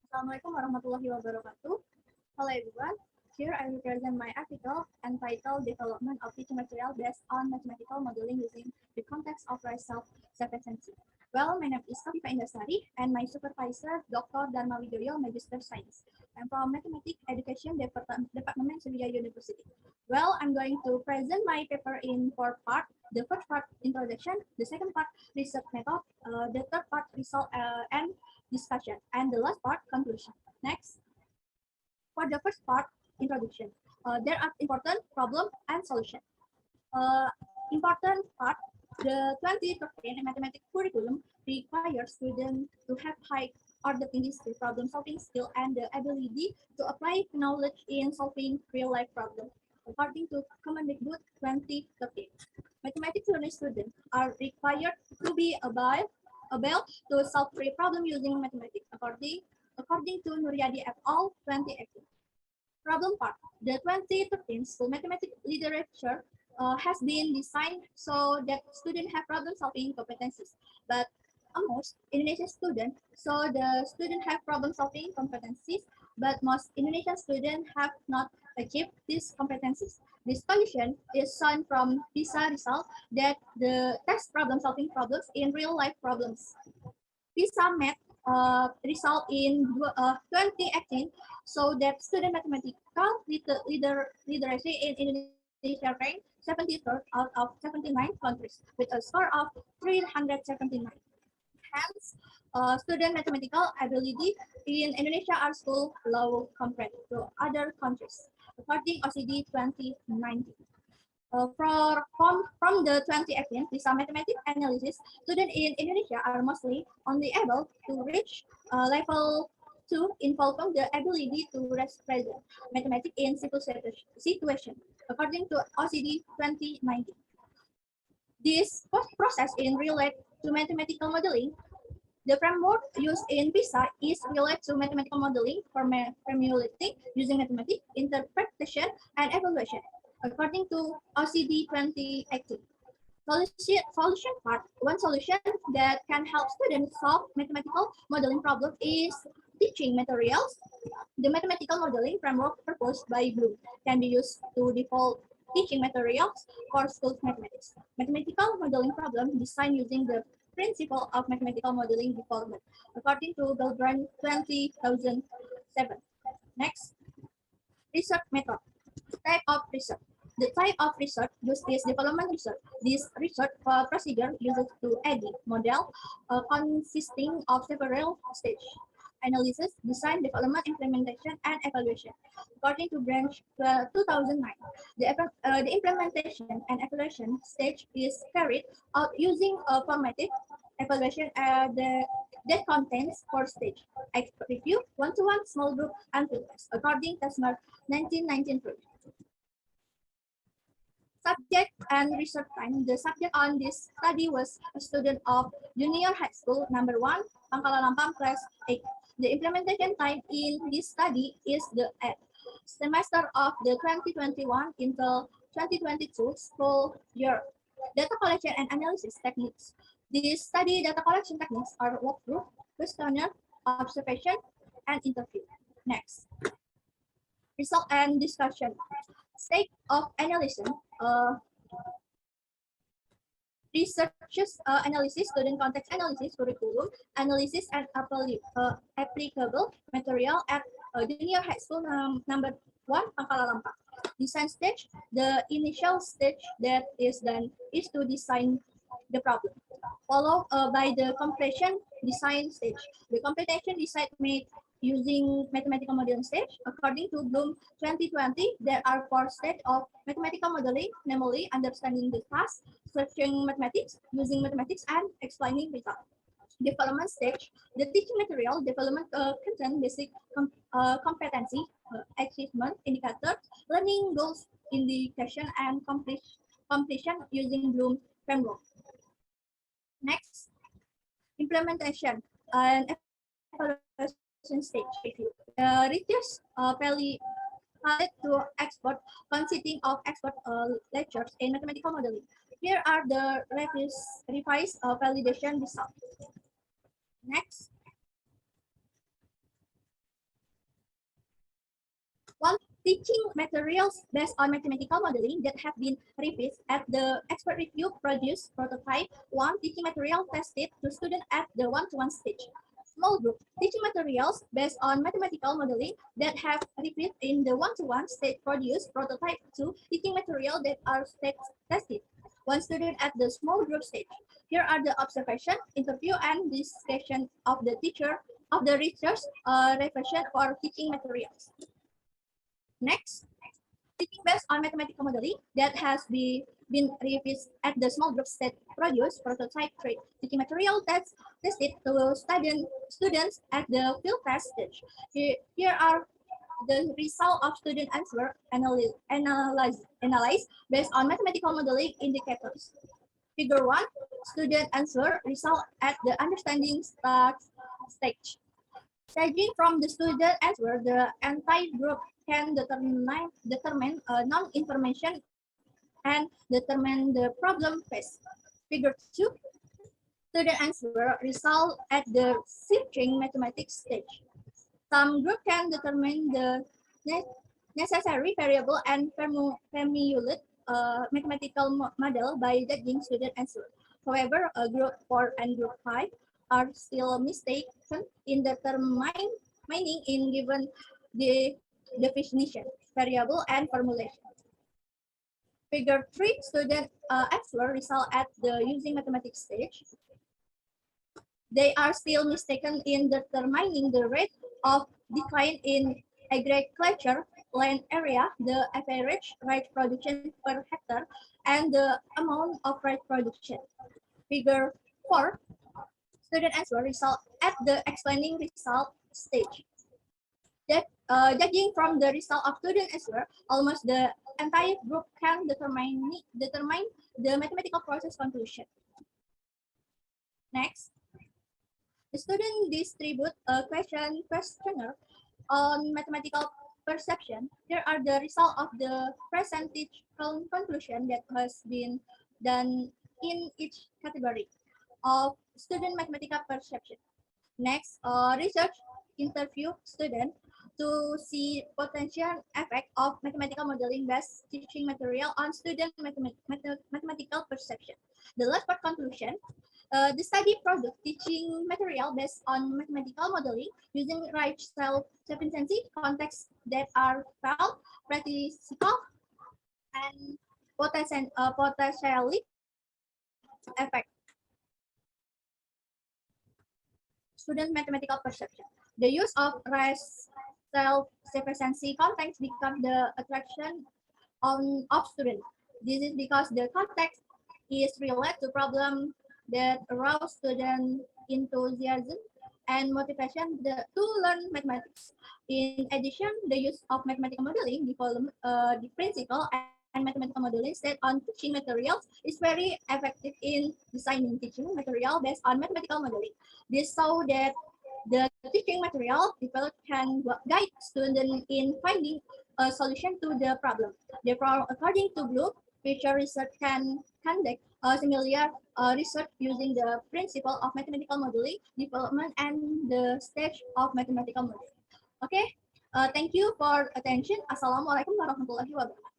Assalamualaikum warahmatullahi wabarakatuh. Hello everyone. Here I will present my article entitled Development of Teaching Material Based on Mathematical Modeling Using the Context of Rice Self-Sufficiency. Well, my name is Kafifa Indasari and my supervisor, Dr. Dharma Widoyo, Magister Science. I'm from Mathematics Education Department, Sriwijaya University. Well, I'm going to present my paper in four parts. The first part, introduction. The second part, research method. The third part, result and discussion, and the last part, conclusion. Next, for the first part, introduction. There are important problem and solution. Important part, the 2013 mathematics curriculum requires students to have high order thinking, problem solving skill, and the ability to apply knowledge in solving real life problems. According to Kemendikbud 2013, mathematics learning students are required to be able to solve three problems using mathematics, according to Nuryadi et al. 2018. Problem part. The 2013 school mathematics literature has been designed so that students have problem-solving competencies, but almost Indonesian students, so the students have problem-solving competencies, but most Indonesian students have not achieved these competencies. This solution is shown from PISA result that the test problem-solving problems in real-life problems. PISA met result in 2018 so that student mathematical literacy in Indonesia ranked 73rd out of 79 countries with a score of 379. Hence, student mathematical ability in Indonesia are still low compared to other countries, according OCD 2019. From the 2018 PISA mathematics analysis, students in Indonesia are mostly only able to reach level 2 involving the ability to represent mathematics in simple situation, according to OCD 2019. This process is related to mathematical modeling. The framework used in PISA is related to mathematical modeling, formulating using mathematics, interpretation, and evaluation, according to OCD 2018. Solution part. One solution that can help students solve mathematical modeling problems is teaching materials. The mathematical modeling framework proposed by Bloom can be used to develop teaching materials for school mathematics. Mathematical modeling problem designed using the principle of mathematical modeling development, according to Gilbrand 2007. Next, research method. Type of research. The type of research used is development research. This research procedure uses to edit model consisting of several stages: analysis, design, development, implementation, and evaluation. According to Branch 2009, the implementation and evaluation stage is carried out using a formative evaluation that contains four stages: expert review, one-to-one, small group, and field test, according to Tesmer 1993. Subject and research time. The subject on this study was a student of junior high school number 1, Pangkalalampang, class 8. The implementation time in this study is the semester of the 2021 until 2022 school year. Data collection and analysis techniques. This study data collection techniques are walkthrough, questionnaire, observation, and interview. Next. Result and discussion. State of analysis. Researches analysis, student context analysis, curriculum analysis, and applicable material at junior high school number 1, Pangkalalampang. Design stage. The initial stage that is done is to design the problem, followed by the completion design stage. The completion design made using mathematical modeling stage. According to Bloom 2020, there are 4 stages of mathematical modeling, namely understanding the task, searching mathematics, using mathematics, and explaining results. Development stage, the teaching material development content basic competency, achievement indicators, learning goals indication, and completion using Bloom framework. Next, implementation and evaluation stage. Research valid to expert consisting of expert lectures in mathematical modeling. Here are the revised validation results. Next, teaching materials based on mathematical modeling that have been reviewed at the expert review produced prototype 1 teaching material tested to students at the one-to-one stage. Small group teaching materials based on mathematical modeling that have reviewed in the one-to-one stage produced prototype 2 teaching material that are stage tested. One student at the small group stage. Here are the observation, interview, and discussion of the teacher of the research revision for teaching materials. Next, teaching based on mathematical modeling that has been reviewed at the small group stage produced prototype 3 teaching material that's tested to students at the field test stage. Here are the result of student answer analyze based on mathematical modeling indicators. Figure 1, student answer result at the understanding start stage. Judging from the student answer, the entire group can determine non-information and determine the problem faced. Figure 2, student answer result at the searching mathematics stage. Some group can determine the necessary variable and formulate mathematical model by judging student answer. However, group 4 and group 5 are still mistaken in determining in given the definition, variable, and formulation. Figure 3, student answer result at the using mathematics stage. They are still mistaken in determining the rate of decline in agriculture land area, the average rice production per hectare, and the amount of rice production. Figure 4, student answer result at the explaining result stage. Judging from the result of student answer, almost the entire group can determine the mathematical process conclusion. Next, the student distribute a questionnaire on mathematical perception. Here are the result of the percentage conclusion that has been done in each category of student mathematical perception. Next, research interview student to see potential effect of mathematical modeling based teaching material on student mathematical perception. The last part conclusion, the study product teaching material based on mathematical modeling using right self-sufficiency contexts that are found, practical, and potentially effect. Student mathematical perception. The use of race self-sufficiency context becomes the attraction of students. This is because the context is related to problem that arouse student enthusiasm and motivation to learn mathematics. In addition, the use of mathematical modeling develop the principle and mathematical modeling set on teaching materials is very effective in designing teaching material based on mathematical modeling. This so that the teaching material developed can guide students in finding a solution to the problem. Therefore, according to Bloom, future research can conduct similar research using the principle of mathematical modeling development and the stage of mathematical modeling. Okay, thank you for attention. Assalamualaikum warahmatullahi wabarakatuh.